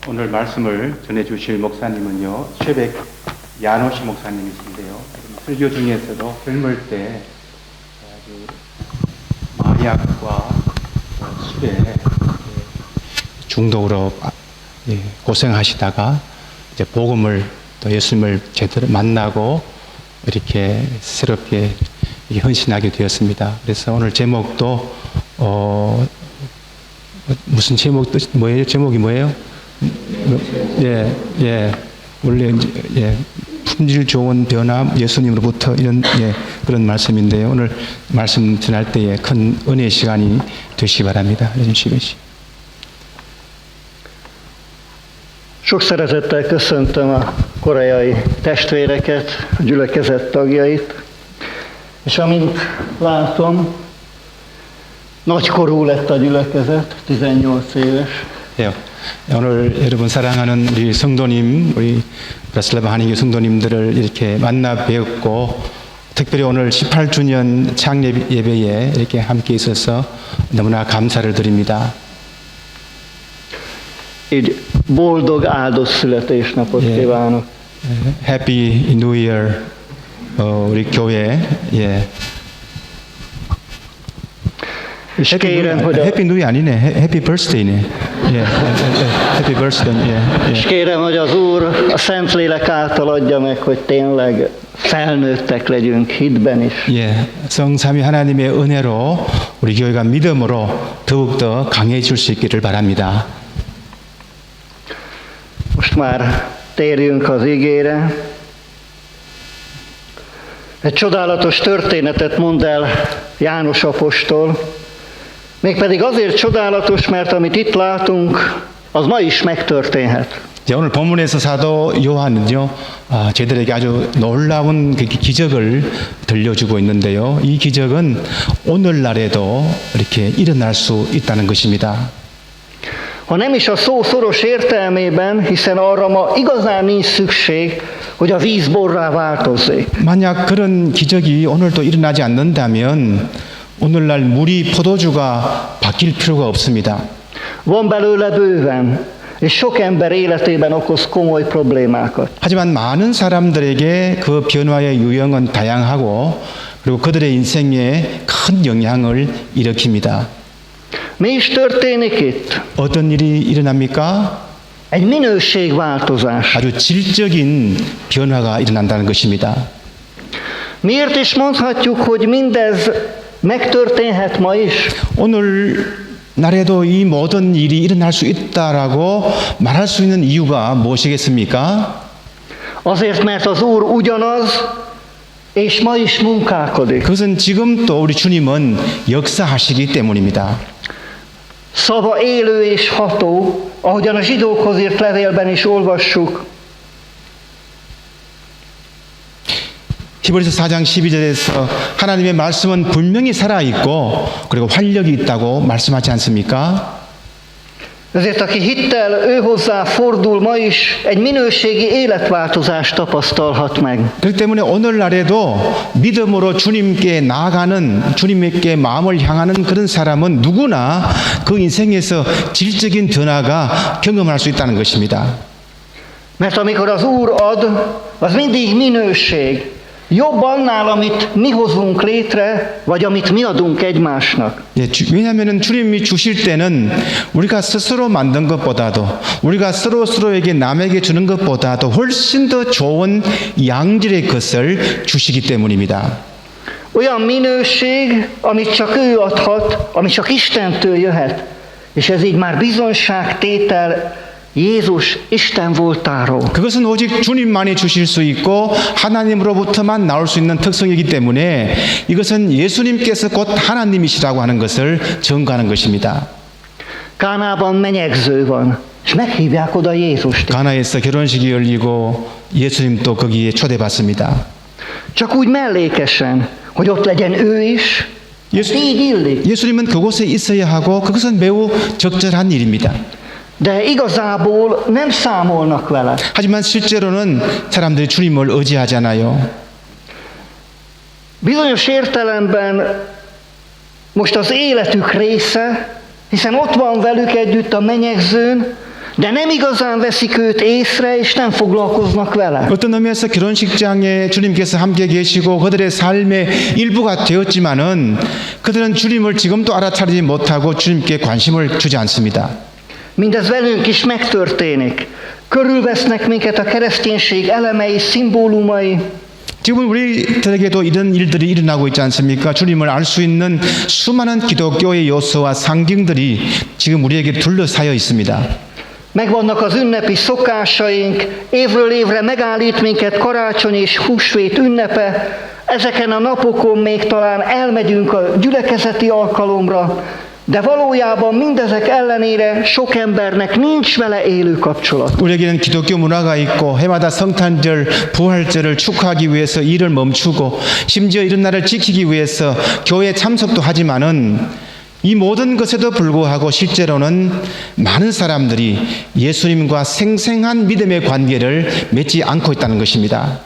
오늘 말씀을 전해주실 목사님은요, 최백 야노시 목사님이신데요. 설교 중에서도 젊을 때 아주 마약과 술에 중독으로 고생하시다가 이제 복음을 또 예수님을 제대로 만나고 이렇게 새롭게 헌신하게 되었습니다. 그래서 오늘 제목도 무슨 제목 뜻 뭐예요? 제목이 뭐예요? 원래 품질 좋은 변화 예수님으로부터 이런 그런 말씀인데요. 오늘 말씀 전할 때에 큰 은혜의 시간이 되시기 바랍니다. 해주시기. Sok szeretettel köszöntöm a koreai testvéreket, a gyülekezet tagjait, és amint látom, nagykorú lett a gyülekezet, 18 éves. 오늘 여러분 사랑하는 우리 성도님, 우리 브라슬라바 한인교 성도님들을 이렇게 만나 뵈었고, 특별히 오늘 18주년 창립 예배에 이렇게 함께 있어서 너무나 감사를 드립니다. Így boldog áldott születésnapot kívánok. Happy New Year, 우리 교회. És kérem, hogy Happy New Year 아니네. Happy Birthday네. Happy Birthday. És kérem, hogy az Úr a Szentlélek által adja meg, hogy tényleg felnőttek legyünk hitben is. 성삼위 하나님의 은혜로 우리 교회가 믿음으로 더욱더 강해질 수 있기를 바랍니다. Most már térjünk az igére. Egy csodálatos történetet mond el János apostol, mégpedig azért csodálatos, mert amit itt látunk, az ma is megtörténhet. 오늘 본문에서 사도 요한은요, 저희들에게 아주 놀라운 기적을 들려주고 있는데요. 이 기적은 오늘날에도 이렇게 일어날 수 있다는 것입니다. Ha nem is a szó szoros értelmében, hiszen arra ma igazán nincs szükség, hogy a víz borrá változzék. 만약 그런 기적이 오늘도 일어나지 않는다면 오늘날 물이 포도주가 바뀔 필요가 없습니다. Van belőle bőven, és sok ember életében okoz komoly problémákat. 하지만 많은 사람들에게 그 변화의 유형은 다양하고 그리고 그들의 인생에 큰 영향을 일으킵니다. Mi is történik itt? 어떤 일이 일어납니까? Egy minőségváltozás. 아주 질적인 변화가 일어난다는 것입니다. Miért is mondhatjuk, hogy mindez megtörténhet ma is? 오늘 날에도 이 모든 일이 일어날 수 있다라고 말할 수 있는 이유가 무엇이겠습니까? Azért, mert az Úr ugyanaz, és ma is munkálkodik. 그것은 지금 또 우리 주님은 역사하시기 때문입니다. Szava élő és ható, ahogyan a zsidókhoz írt levélben is olvassuk. 히브리서 4장 12절에서 하나님의 말씀은 분명히 살아있고 그리고 활력이 있다고 말씀하지 않습니까? Ezért aki hittel őhozzá fordul ma is, egy minőségi életváltozást tapasztalhat meg. 그렇기 때문에 오늘날에도 믿음으로 주님께 나아가는, 주님께 마음을 향하는 그런 사람은 누구나 그 인생에서 질적인 변화가 경험할 수 있다는 것입니다. Mert amikor az Úr ad, az mindig minőség. Jobb annál, amit mi hozunk létre, vagy amit mi adunk egymásnak. 왜냐하면 주님이 주실 때는 우리가 스스로 만든 것보다도 우리가 서로에게 남에게 주는 것보다도 훨씬 더 좋은 양질의 것을 주시기 때문입니다. Olyan minőség, amit csak ő adhat, ami csak Istentől jöhet. És ez így már bizonságtétel Jézus Isten voltáról. 그것은 오직 주님만이 주실 수 있고 하나님으로부터만 나올 수 있는 특성이기 때문에 이것은 예수님께서 곧 하나님이시라고 하는 것을 증거하는 것입니다. Kánában menyegző van, és meghívják oda Jézust. 가나에서 결혼식이 열리고 예수님도 거기에 초대받습니다. Csak úgy mellékesen, hogy ott legyen ő is, így illik. 예수님은 그곳에 있어야 하고 그것은 매우 적절한 일입니다. De igazából nem számolnak vele. 하지만 실제로는 사람들이 주님을 의지하잖아요. Bizonyos értelemben most az életük része, hiszen ott van velük együtt a menyegzőn, de nem igazán veszik őt észre, és nem foglalkoznak vele. 어떤 의미에서 결혼식장에 주님께서 함께 계시고 그들의 삶의 일부가 되었지만은 그들은 주님을 지금도 알아차리지 못하고 주님께 관심을 주지 않습니다. Mindez velünk is megtörténik. Körülvesznek minket a kereszténység elemei, szimbólumai, 지금 우리들에게도 이런 일들이 일어나고 있지 않습니까? 주님을 알 수 있는 수많은 기독교의 요소와 상징들이 지금 우리에게 둘러싸여 있습니다. megvannak az ünnepi szokásaink, évről évre megállít minket karácsony és húsvét ünnepe, ezeken a napokon még talán elmegyünk a gyülekezeti alkalomra, de valójában mindezek ellenére sok embernek nincs vele élő kapcsolat. 우리에게는 기독교 문화가 있고 해마다 성탄절, 부활절을 축하하기 위해서 일을 멈추고 심지어 이런 날을 지키기 위해서 교회 참석도 하지만은 이 모든 것에도 불구하고 실제로는 많은 사람들이 예수님과 생생한 믿음의 관계를 맺지 않고 있다는 것입니다.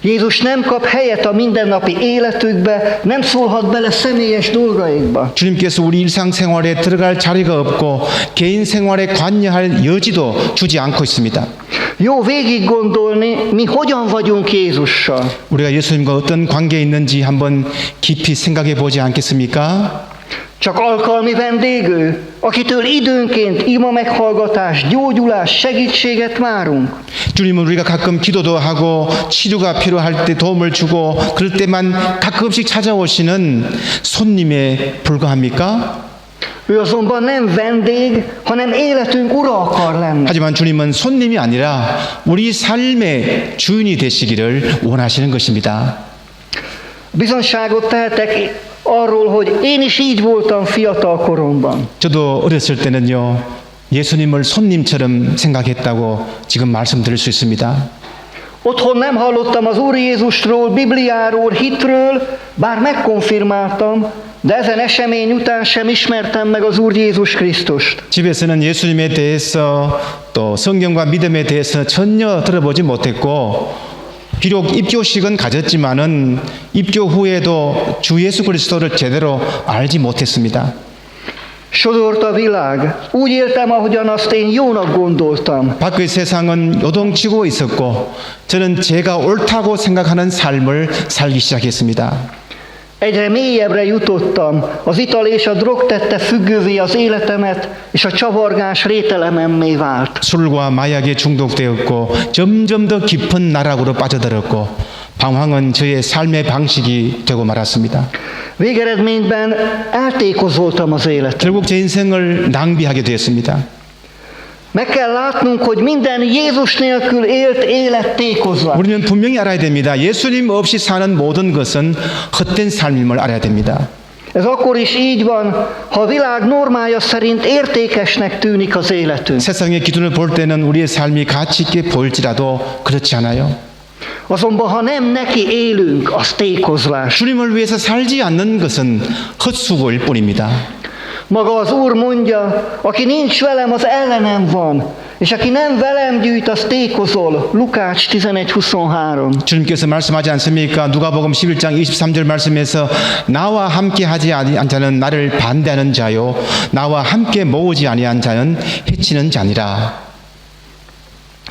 Jézus nem kap helyet a mindennapi életükbe, nem szólhat bele személyes dolgaikba. 주님께서 우리 일상생활에 들어갈 자리가 없고 개인 생활에 관여할 여지도 주지 않고 있습니다. Jó végig gondolni, mi hogyan vagyunk Jézussal. 우리가 예수님과 어떤 관계에 있는지 한번 깊이 생각해 보지 않겠습니까? Csak alkalmi vendégő, akitől időnként ima meghallgatás, gyógyulás, segítséget várunk. 주님은 우리가 가끔 기도도 하고 치료가 필요할 때 도움을 주고 그럴 때만 가끔씩 찾아오시는 손님에 불과합니까? Ő azonban nem vendég, hanem életünk ura akar lenni. 하지만 주님은 손님이 아니라 우리 삶의 주인이 되시기를 원하시는 것입니다. Bizonságot tehetek arról, hogy én is így voltam fiatal koromban. 저도 어렸을 때는요, 예수님을 손님처럼 생각했다고 지금 말씀드릴 수 있습니다. Otthon nem hallottam az Úr Jézusról, Bibliáról, hitről, bár megkonfirmáltam, de ezen esemény után sem ismertem meg az Úr Jézus Krisztust. 집에서는 예수님에 대해서 또 성경과 믿음에 대해서 전혀 들어보지 못했고 비록 입교식은 가졌지만은 입교 후에도 주 예수 그리스도를 제대로 알지 못했습니다. Sodort a világ. Úgy éltem, ahogyan azt én jónak gondoltam. 밖의 세상은 요동치고 있었고 저는 제가 옳다고 생각하는 삶을 살기 시작했습니다. Egyre mélyebbre jutottam. Az ital és a drog tette függővé az életemet, és a csavargás rételememmé vált. 술과 마약에 중독되었고 점점 더 깊은 나락으로 빠져들었고 방황은 저의 삶의 방식이 되고 말았습니다. Végeredményben eltékozoltam az életet. 결국 제 인생을 낭비하게 되었습니다. Meg kell látnunk, hogy minden Jézus nélkül élt élet tékozlat. 우리는 분명히 알아야 됩니다. 예수님 없이 사는 모든 것은 헛된 삶임을 알아야 됩니다. Ez akkor is így van, ha a világ normája szerint értékesnek tűnik az életünk. 세상의 기준을 볼 때는 우리의 삶이 가치 있게 보일지라도 그렇지 않아요. Azonban, ha nem neki élünk, az tékozlás. 주님을 위해서 살지 않는 것은 헛수고일 뿐입니다. Maga az Úr mondja, aki nincs velem, az ellenem van, és aki nem velem gyűjt, az tékozol. Lukács 11:23. 주님께서 말씀하지 않습니까? 누가복음 11장 23절 말씀에서 나와 함께 하지 아니한 자는 나를 반대하는 자요 나와 함께 모으지 아니한 자는 해치는 자니라.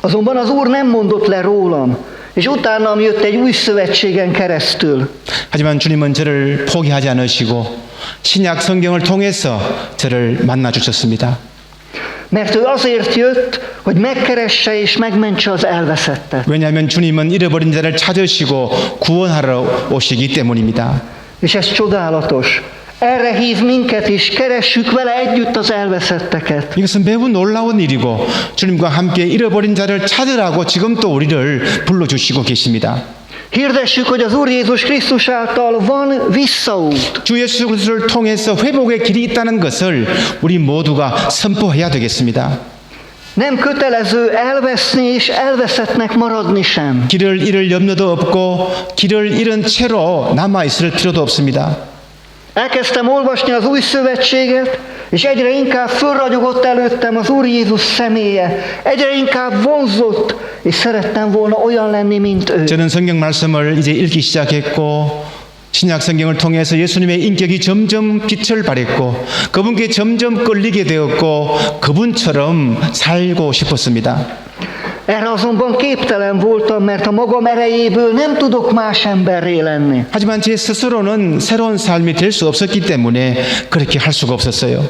Azonban az Úr nem mondott le rólam, és utánam jött egy új szövetségen keresztül. 하지만 주님은 저를 포기하지 않으시고 신약 성경을 통해서 저를 만나 주셨습니다. Mert ő azért jött, hogy megkeresse és megmentse az elveszettet. 왜냐하면 주님은 잃어버린 자를 찾으시고 구원하러 오시기 때문입니다. És ez csodálatos. Erre hív minket is, keressük vele együtt az elveszetteket. 이것은 매우 놀라운 일이고 주님과 함께 잃어버린 자를 찾으라고 지금 또 우리를 불러주시고 계십니다. Hirdessük, hogy az Úr Jézus Krisztus által van visszaút. 주 예수 그리스도를 통해서 회복의 길이 있다는 것을 우리 모두가 선포해야 되겠습니다. Nem kötelező elveszni és elveszettnek maradni sem. 길을 잃을 염려도 없고 길을 잃은 채로 남아 있을 필요도 없습니다. Elkezdtem olvasni az új szövetséget, és egyre inkább fölragyogott előttem az Úr Jézus személye. Egyre inkább vonzott, és szerettem volna olyan lenni, mint ő. 저는 성경 말씀을 이제 읽기 시작했고 신약 성경을 통해서 예수님의 인격이 점점 빛을 발했고 그분께 점점 끌리게 되었고 그분처럼 살고 싶었습니다. Erre azonban képtelen voltam, mert a magam erejéből nem tudok más emberré lenni. 하지만 제 스스로는 새로운 삶이 될 수 없었기 때문에 그렇게 할 수가 없었어요.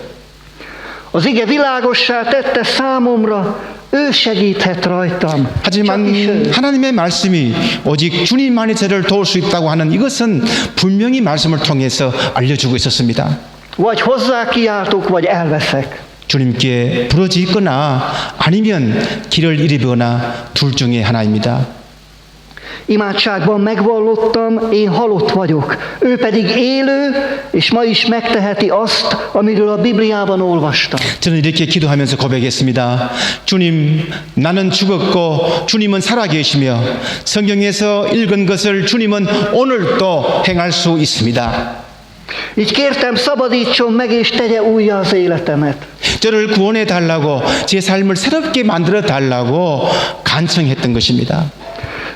Az ige világossá tette számomra, ő segíthet rajtam. 하지만 Csak is ő. 하나님의 말씀이 오직 주님만이 저를 도울 수 있다고 하는 이것은 분명히 말씀을 통해서 알려주고 있었습니다. Vagy hozzá kiáltok, vagy elveszek. 주님께 부러지거나 아니면 길을 잃거나 둘 중에 하나입니다. Imádságban megvallottam, én halott vagyok. Ő pedig élő, és ma is megteheti azt, amiről a Bibliában olvastam. 저는 이렇게 기도하면서 고백했습니다. 주님, 나는 죽었고 주님은 살아계시며 성경에서 읽은 것을 주님은 오늘도 행할 수 있습니다. Így kértem, szabadítson meg és tegye újjá az életemet. 저를 구원해 달라고 제 삶을 새롭게 만들어 달라고 간청했던 것입니다.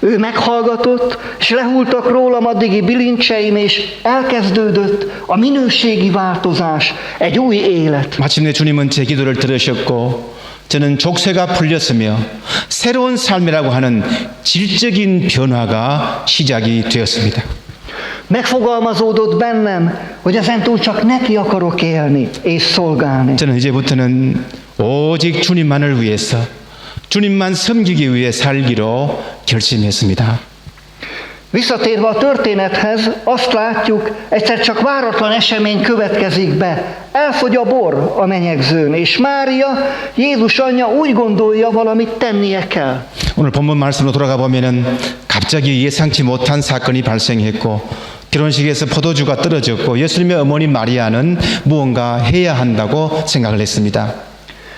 Ő meghallgatott, és lehultak rólam addigi bilincseim, és elkezdődött a minőségi változás, egy új élet. 마침내 주님은 제 기도를 들으셨고 저는 족쇄가 풀렸으며 새로운 삶이라고 하는 질적인 변화가 시작이 되었습니다. Megfogalmazódott bennem, hogy ezentúl csak neki akarok élni és szolgálni. 저는 이제부터는 오직 주님만을 위해서 주님만 섬기기 위해 살기로 결심했습니다. Visszatérve a történethez, azt látjuk, egyszer csak váratlan esemény következik be. Elfogy a bor a menyegzőn, és Mária, Jézus anyja úgy gondolja, valamit tennie kell. 오늘 본문 말씀으로 돌아가 보면은 갑자기 예상치 못한 사건이 발생했고 결혼식에서 포도주가 떨어졌고 예수님의 어머니 마리아는 무언가 해야 한다고 생각을 했습니다.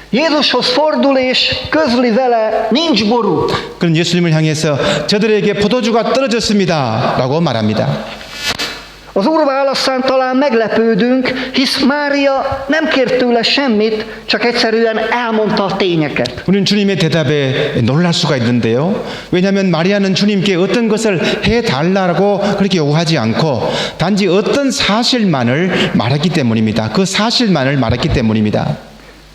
Jézushoz fordul és közli vele, nincs boru. 그런 예수님을 향해서 저들에게 포도주가 떨어졌습니다 라고 말합니다. Az Úr válaszán talán meglepődünk, hisz Mária nem kért tőle semmit, csak egyszerűen elmondta a tényeket. 우리는 주님의 대답에 놀랄 수가 있는데요. 왜냐하면 마리아는 주님께 어떤 것을 해달라고 그렇게 요구하지 않고 단지 어떤 사실만을 말했기 때문입니다. 그 사실만을 말했기 때문입니다.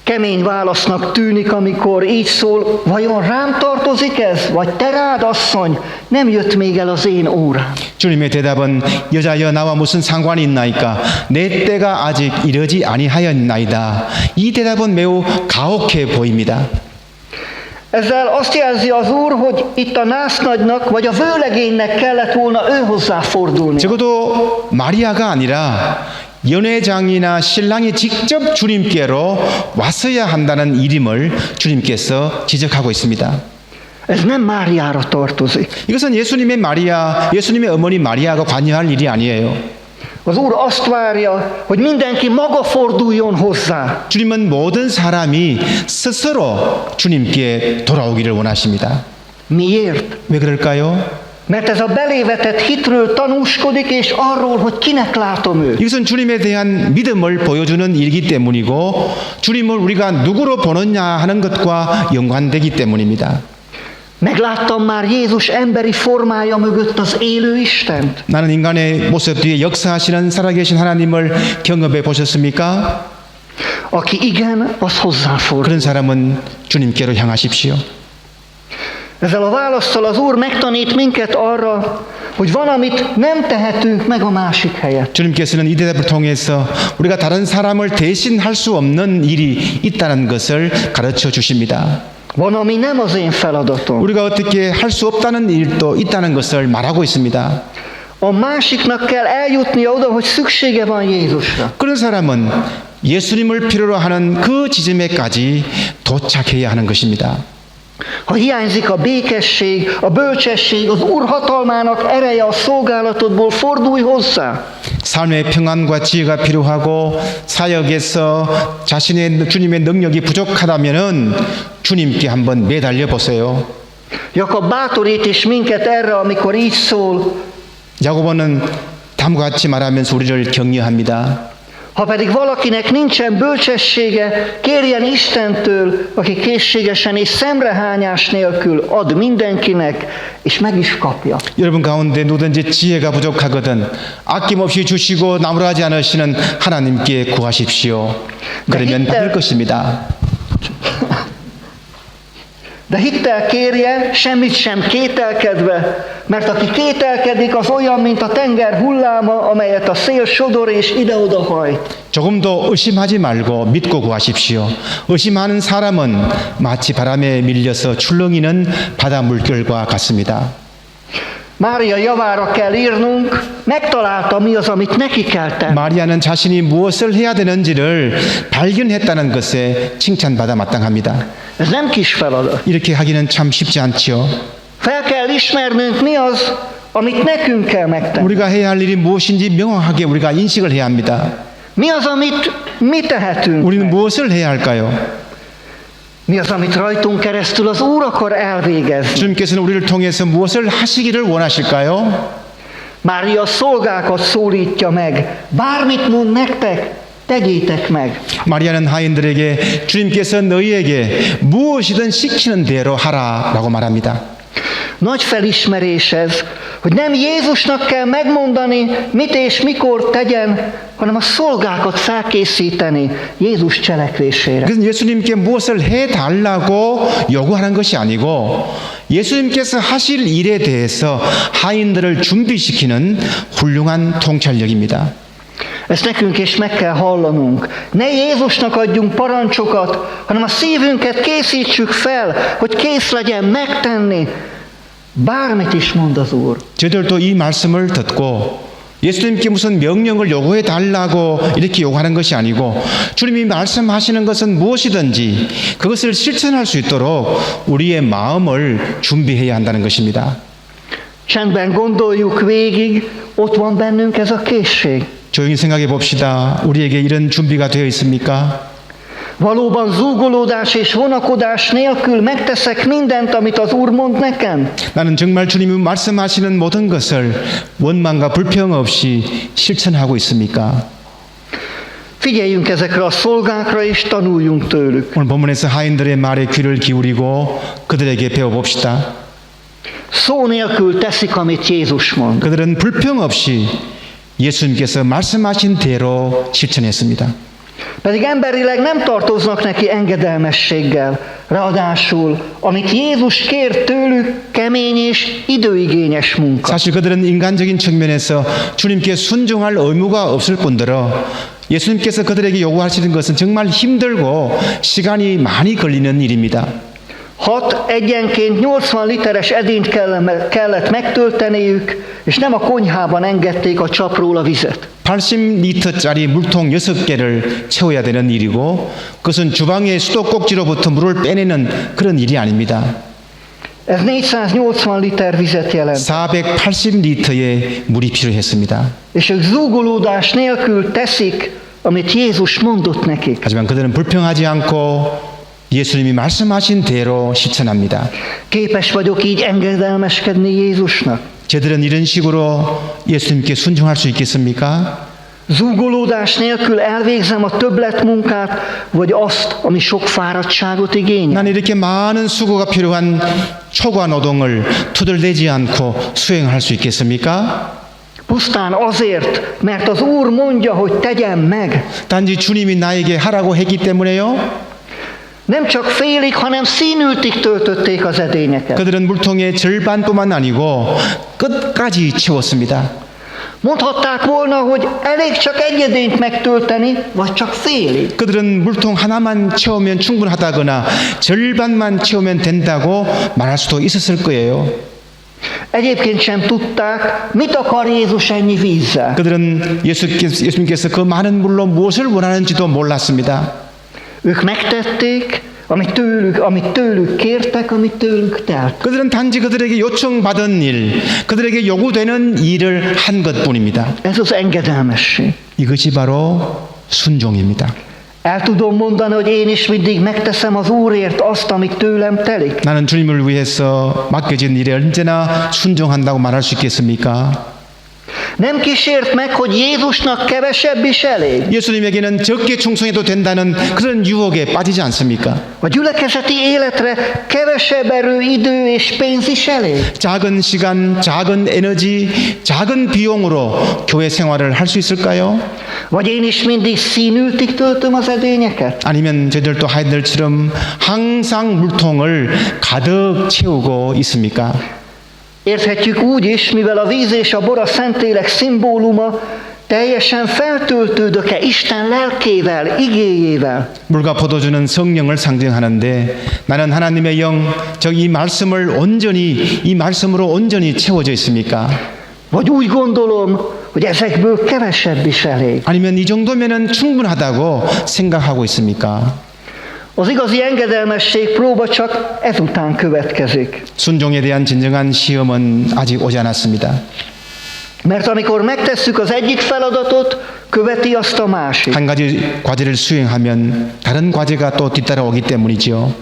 Kemény válasznak tűnik, amikor így szól, vajon rám tartozik ez, vagy te rád, asszony, nem jött még el az én órám. 주님의 대답은 여자여 나와 무슨 상관이 있나이까 내 때가 아직 이르지 아니하였나이다. 이 대답은 매우 가혹해 보입니다. Ezzel azt jelzi az Úr, hogy itt a násznagynak, vagy a vőlegénynek kellett volna ő hozzáfordulni. 적어도 마리아가 아니라 연회장이나 신랑이 직접 주님께로 왔어야 한다는 이름을 주님께서 지적하고 있습니다. Ez nem Máriára tartozik. 이것은 예수님의 마리아, 예수님의 어머니 마리아가 관여할 일이 아니에요. Az Úr azt várja, hogy mindenki maga forduljon hozzá. 주님은 모든 사람이 스스로 주님께 돌아오기를 원하십니다. Miért? 왜 그럴까요? Mert ez a belévetett hitről tanúskodik, és arról, hogy kinek látom őt. 이것은 주님에 대한 믿음을 보여주는 일이기 때문이고 주님을 우리가 누구로 보느냐 하는 것과 연관되기 때문입니다. Megláttam már Jézus emberi formája mögött az élő Istent. 나는 인간의 모습 뒤에 역사하시는 살아계신 하나님을 경험해 보셨습니까? Aki igen, az hozzáfordul. 그런 사람은 주님께로 향하십시오. Ezzel a válaszsal az Úr megtanít minket arra, hogy van, amit nem tehetünk meg a másik helyet. 주님께서는 이 대답을 통해서 우리가 다른 사람을 대신할 수 없는 일이 있다는 것을 가르쳐 주십니다. Van, ami nem az én feladatom. 우리가 어떻게 할 수 없다는 일도 있다는 것을 말하고 있습니다. A másiknak kell eljutnia oda, hogy szüksége van Jézusra. 그런 사람은 예수님을 필요로 하는 그 지점에까지 도착해야 하는 것입니다. Ha hiányzik a békesség, a bölcsesség, az Úr hatalmának ereje a szolgálatodból, fordulj hozzá. 삶의 평안과 지혜가 필요하고 사역에서 자신의 주님의 능력이 부족하다면은 주님께 한번 매달려 보세요. Jakab bátorít is minket erre, amikor így szól, 야고보는 다음과 같이 말하면서 우리를 격려합니다. Ha pedig valakinek nincsen bölcsessége, kérjen Istentől, aki készségesen és szemrehányás nélkül ad mindenkinek, és meg is kapja. 여러분 가운데 누구든지 지혜가 부족하거든 아낌없이 주시고 나무라지 않으시는 하나님께 구하십시오. 그러면 받을 것입니다. De hittel kérje, semmit sem kételkedve, mert aki kételkedik, az olyan, mint a tenger hulláma, amelyet a szél sodor és ide-oda hajt. 조금도 의심하지 말고 믿고 구하십시오. 의심하는 사람은 마치 바람에 밀려서 출렁이는 바다 물결과 같습니다. Mária javára kell írnunk, megtalálta mi az, amit neki kell tenni. 마리아는 자신이 무엇을 해야 되는지를 발견했다는 것에 칭찬받아 마땅합니다. Ez nem kis feladat. 이렇게 하기는 참 쉽지 않지요. Fel kell ismernünk, mi az, amit nekünk kell megtenni. 우리가 해야 할 일이 무엇인지 명확하게 우리가 인식을 해야 합니다. Mi az, amit mi tehetünk 우리는 meg? 무엇을 해야 할까요? Mi az, amit rajtunk keresztül az Úr akar elvégezni? 주님께서는 우리를 통해서 무엇을 하시기를 원하실까요? Mária szolgákat szólítja meg. Bármit mond nektek, tegyétek meg. 마리아는 하인들에게 주님께서 너희에게 무엇이든 시키는 대로 하라라고 말합니다. Nagy felismerés ez, hogy nem Jézusnak kell megmondani, mit és mikor tegyen, hanem a szolgákat felkészíteni Jézus cselekvésére. 그래서 예수님께 무엇을 해달라고 요구하는 것이 아니고 예수님께서 하실 일에 대해서 하인들을 준비시키는 훌륭한 통찰력입니다. Ezt nekünk is meg kell hallanunk. Ne Jézusnak adjunk parancsokat, hanem a szívünket készítsük fel, hogy kész legyen megtenni, bármit is mond az Úr. 저희들도 이 말씀을 듣고 예수님께 무슨 명령을 요구해 달라고 이렇게 요구하는 것이 아니고 주님이 말씀하시는 것은 무엇이든지 그것을 실천할 수 있도록 우리의 마음을 준비해야 한다는 것입니다. Csendben gondoljuk végig, ott van bennünk ez a készség. 조용히 생각해 봅시다. 우리에게 이런 준비가 되어 있습니까? Valóban zúgolódás és vonakodás nélkül megteszek mindent, amit az Úr mond nekem? 나는 정말 주님이 말씀하시는 모든 것을 원망과 불평 없이 실천하고 있습니까? Figyeljünk ezekre a szolgákra és tanuljunk tőlük. 오늘 본문에서 하인들의 말에 귀를 기울이고 그들에게 배워봅시다. Szó nélkül teszik, amit Jézus mond. 그들은 불평 없이 예수님께서 말씀하신 대로 실천했습니다. Pedig emberileg nem tartoznak neki engedelmességgel. Ráadásul, amit Jézus kér tőlük, kemény és időigényes munka. 사실 그들은 인간적인 측면에서 주님께 순종할 의무가 없을 뿐더러 예수님께서 그들에게 요구하시는 것은 정말 힘들고 시간이 많이 걸리는 일입니다. 6 egyenként 80 literes edényt kellett megtölteniük, és nem a konyhában engedték a csapról a vizet. 80리터짜리 물통 6개를 채워야 되는 일이고 그것은 주방의 수도꼭지로부터 물을 빼내는 그런 일이 아닙니다. Ez 480 liter vizet jelent. 480리터의 물이 필요했습니다. És ők zúgolódás nélkül teszik, amit Jézus mondott nekik. 하지만 그들은 불평하지 않고 예수님이 말씀하신 대로 실천합니다. Képes vagyok így engedelmeskedni Jézusnak? 저들은 이런 식으로 예수님께 순종할 수 있겠습니까? Zúgolódás nélkül elvégzem a többletmunkát, vagy azt, ami sok fáradtságot igényel. 나는 이렇게 많은 수고가 필요한 초과 노동을 투덜대지 않고 수행할 수 있겠습니까? Pusztán azért, mert az Úr mondja, hogy tegyem meg. 단지 주님이 나에게 하라고 했기 때문에요? Nem csak félig, hanem színültig töltötték az edényeket. 그들은 물통의 절반뿐만 아니고 끝까지 채웠습니다. Mondhatták volna, hogy elég csak egy edényt megtölteni, vagy csak félig. 그들은 물통 하나만 채우면 충분하다거나 절반만 채우면 된다고 말할 수도 있었을 거예요. Egyébként sem tudták, mit akar Jézus ennyi vízzel. 그들은 예수님께서 그 많은 물로 무엇을 원하는지도 몰랐습니다. Ők megtették, amit tőlük kértek, amit tőlük telt. 그들은 단지 그들에게 요청받은 일, 그들에게 요구되는 일을 한 것뿐입니다. Ez az engedelmesség. 이것이 바로 순종입니다. El tudom mondani, hogy én is mindig megteszem az Úrért azt, amit tőlem telik. 나는 주님을 위해서 맡겨진 일에 언제나 순종한다고 말할 수 있겠습니까? Nem kísért meg, hogy Jézusnak kevesebb is elég. 예수님에게는 적게 충성해도 된다는 그런 유혹에 빠지지 않습니까? A gyülekezeti életre kevesebb erő, idő és pénz is elég. 작은 시간, 작은 에너지, 작은 비용으로 교회 생활을 할 수 있을까요? Vagy én is mindig színültig töltöm az edényeket? 아니면 저희들도 하이들처럼 항상 물통을 가득 채우고 있습니까? Érthetjük úgy is, mivel a víz és a bor a Szentlélek szimbóluma, teljesen feltöltődök-e Isten lelkével, igéjével? 물과 포도주는 성령을 상징하는데 나는 하나님의 영, 즉 이 말씀을 온전히 이 말씀으로 온전히 채워져 있습니까? Vagy úgy gondolom, hogy ezekből kevesebb is elég? 아니면 이 정도면은 충분하다고 생각하고 있습니까? Az igazi engedelmesség próba csak ezután következik. 순종에 대한 진정한 시험은 아직 오지 않았습니다. Mert amikor megtesszük az egyik feladatot, követi azt a másik. 한 가지 과제를 수행하면 다른 과제가 또 뒤따라오기 때문이죠.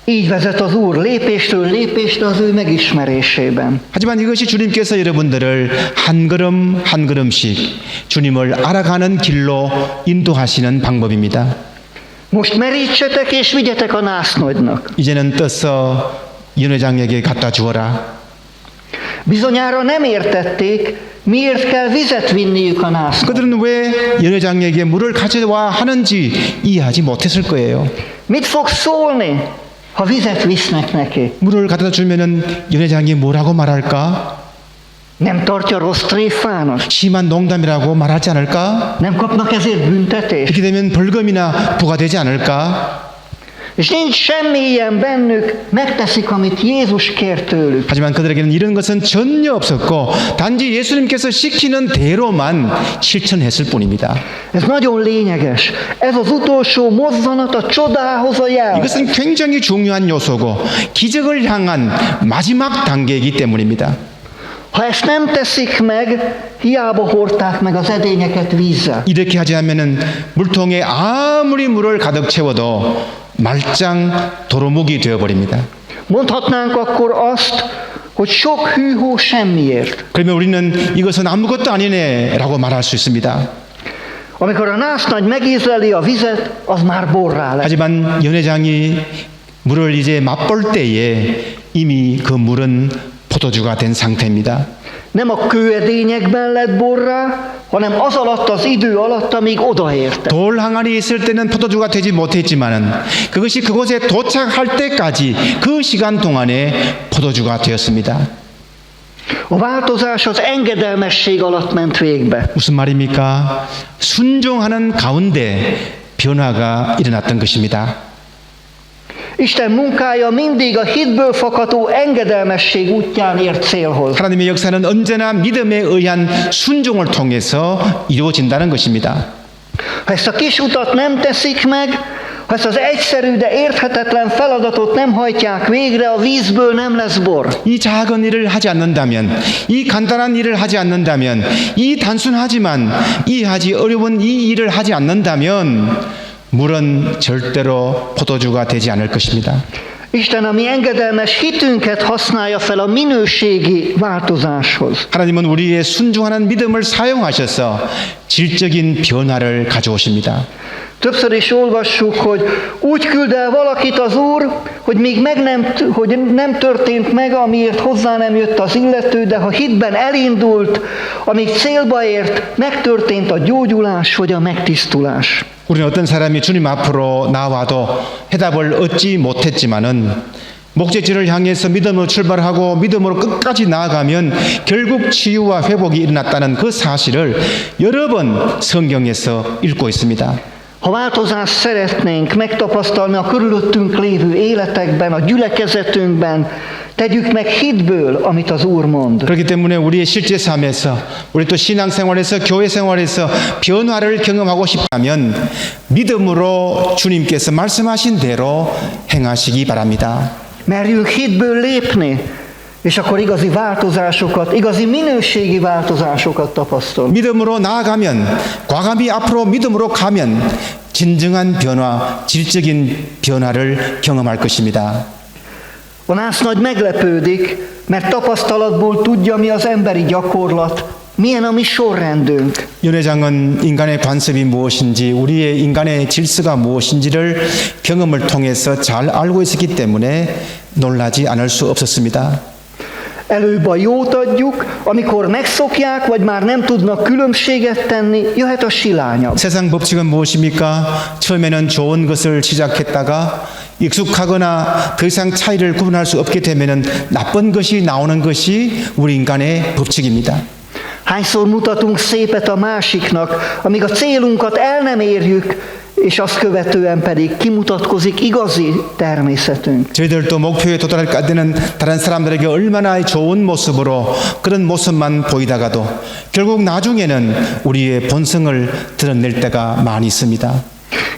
Így vezet az Úr lépésről lépésre az ő megismerésében. 하지만 이것이 주님께서 여러분들을 한 걸음 한 걸음씩 주님을 알아가는 길로 인도하시는 방법입니다. Most merítsetek és vigyetek a násznagynak. 이제는 떠서 연회장에게 갖다 주어라. Bizonyára nem értették, miért kell vizet vinniük a násznak. 그들은 왜 연회장에게 물을 가져와 하는지 이해하지 못했을 거예요. Mit fog szólni, ha vizet visznek neki? 물을 갖다 주면은 연회장이 뭐라고 말할까? Nem tartja rossz tréfának? 심한 농담이라고 말하지 않을까? Nem kapnak ezért büntetést? 이렇게 되면 벌금이나 부과되지 않을까? És nincs semmi ilyen bennük, megteszik, amit Jézus kér tőlük. 하지만 그들에게는 이런 것은 전혀 없었고 단지 예수님께서 시키는 대로만 실천했을 뿐입니다. Ez nagyon lényeges. Ez az utolsó mozzanat a csodához a jel. 이것은 굉장히 중요한 요소고 기적을 향한 마지막 단계이기 때문입니다. Ha ezt nem teszik meg, hiába hordták meg az edényeket vízzel. 이렇게 하지 않으면은 물통에 아무리 물을 가득 채워도 말짱 도루묵이 되어버립니다. Mondhatnánk akkor azt, hogy sok hűhó semmiért. 그러면 우리는 이것은 아무것도 아니네라고 말할 수 있습니다. Amikor a násznagy megízleli a vizet, az már borrá lesz. 하지만 연회장이 물을 이제 맛볼 때에 이미 그 물은 포도주가 된 상태입니다. Nem a kőedényekben lett borrá, hanem az alatt az idő alatt, amíg odaértek. 돌 항아리에 있을 때는 포도주가 되지 못했지만은 그것이 그곳에 도착할 때까지 그 시간 동안에 포도주가 되었습니다. A változás az engedelmesség alatt ment végbe. 무슨 말입니까? 순종하는 가운데 변화가 일어났던 것입니다. Isten munkája mindig a hitből fakadó engedelmesség útján ért célhoz. 하나님의 역사는 언제나 믿음에 의한 순종을 통해서 이루어진다는 것입니다. Ha ezt a kis utat nem teszik meg, ha ezt az egyszerű, de érthetetlen feladatot nem hajtják végre, a vízből nem lesz bor. 이 작은 일을 하지 않는다면, 이 간단한 일을 하지 않는다면, 이 단순하지만 이해하지 어려운 이 일을 하지 않는다면 물은 절대로 포도주가 되지 않을 것입니다. Isten a mi engedelmes hitünket használja fel a minőségi változáshoz. 하나님은 우리의 순종하는 믿음을 사용하셔서 질적인 변화를 가져오십니다. Többször is olvassuk, hogy úgy küld el valakit az Úr, hogy még nem történt meg, amiért hozzá nem jött az illető, de ha hitben elindult, amíg célba ért, megtörtént a gyógyulás vagy a megtisztulás. 우리는 어떤 사람이 주님 앞으로 나와도 해답을 얻지 못했지만은 목적지를 향해서 믿음으로 출발하고 믿음으로 끝까지 나아가면 결국 치유와 회복이 일어났다는 그 사실을 여러 번 성경에서 읽고 있습니다. Ha változást szeretnénk megtapasztalni a körülöttünk lévő életekben, a gyülekezetünkben, tegyük meg hitből, amit az Úr mond. 그렇기 때문에 우리의 실제 삶에서 우리 또 신앙생활에서 교회 생활에서 변화를 경험하고 싶다면 믿음으로 주님께서 말씀하신 대로 행하시기 바랍니다. Merjünk hitből lépni, és akkor igazi változásokat, igazi minőségi változásokat tapasztalunk. 믿음으로 나아가면 과감히 앞으로 믿음으로 가면 진정한 변화, 질적인 변화를 경험할 것입니다. A násznagy meglepődik, Mert tapasztalatból tudja, mi az emberi gyakorlat, milyen a mi sorrendünk. 연회장은 인간의 관습이 무엇인지 우리의 인간의 질서가 무엇인지를 경험을 통해서 잘 알고 있었기 때문에 놀라지 않을 수 없었습니다. Előbb a jót adjuk, amikor megszokják, vagy már nem tudnak különbséget tenni, jöhet a silányabb. 세상 법칙은 무엇입니까? 처음에는 좋은 것을 시작했다가 익숙하거나 더 이상 차이를 구분할 수 없게 되면 나쁜 것이 나오는 것이 우리 인간의 법칙입니다. Hányszor mutatunk szépet a másiknak, amíg a célunkat el nem érjük, és azt követően pedig kimutatkozik igazi természetünk. 저희들도 목표에 도달할 때는 다른 사람들에게 얼마나 좋은 모습으로 그런 모습만 보이다가도 결국 나중에는 우리의 본성을 드러낼 때가 많이 있습니다.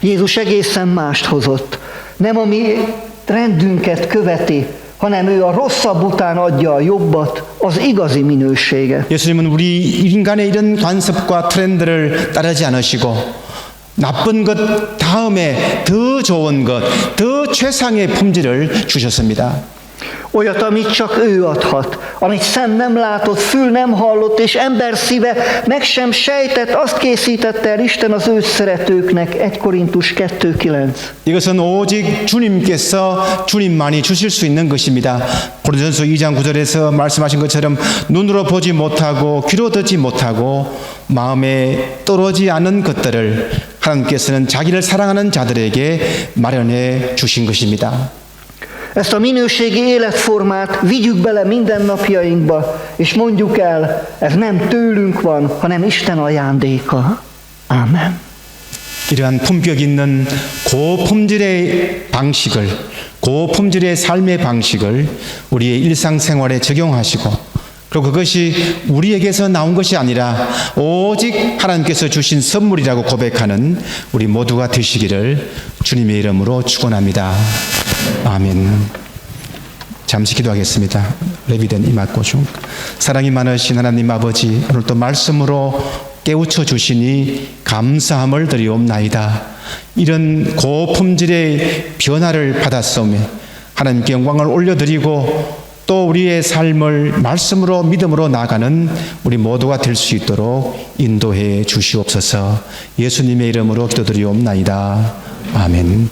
Jézus egészen mást hozott. Nem a mi trendünket követi, hanem ő a rosszabb után adja a jobbat, az igazi minőséget. 예수님은 우리 인간의 이런 관습과 트렌드를 따르지 않으시고 나쁜 것 다음에 더 좋은 것, 더 최상의 품질을 주셨습니다. Olyat, amit csak ő adhat, amit szem nem látott, fül nem hallott, és ember szíve meg sem sejtett, azt készítette el Isten az őt szeretőknek. 1 Korintus 2:9. 이것은 오직 주님께서 주님만이 주실 수 있는 것입니다. 고린도전서 2장 9절에서 말씀하신 것처럼 눈으로 보지 못하고 귀로 듣지 못하고 마음에 떨어지 않은 것들을 하나님께서는 자기를 사랑하는 자들에게 마련해 주신 것입니다. Ezt a minőségi életformát vigyük bele mindennapjainkba, és mondjuk el, ez nem tőlünk van, hanem Isten ajándéka. Amen. 이러한 품격 있는 고품질의 방식을, 고품질의 삶의 방식을 우리의 일상생활에 적용하시고, 그리고 그것이 우리에게서 나온 것이 아니라 오직 하나님께서 주신 선물이라고 고백하는 우리 모두가 되시기를 주님의 이름으로 축원합니다. 아멘. 잠시 기도하겠습니다. 레위된 이맛고중. 사랑이 많으신 하나님 아버지, 오늘 또 말씀으로 깨우쳐 주시니 감사함을 드리옵나이다. 이런 고품질의 변화를 받았음에 하나님께 영광을 올려드리고 또 우리의 삶을 말씀으로 믿음으로 나가는 우리 모두가 될 수 있도록 인도해 주시옵소서. 예수님의 이름으로 기도드리옵나이다. 아멘.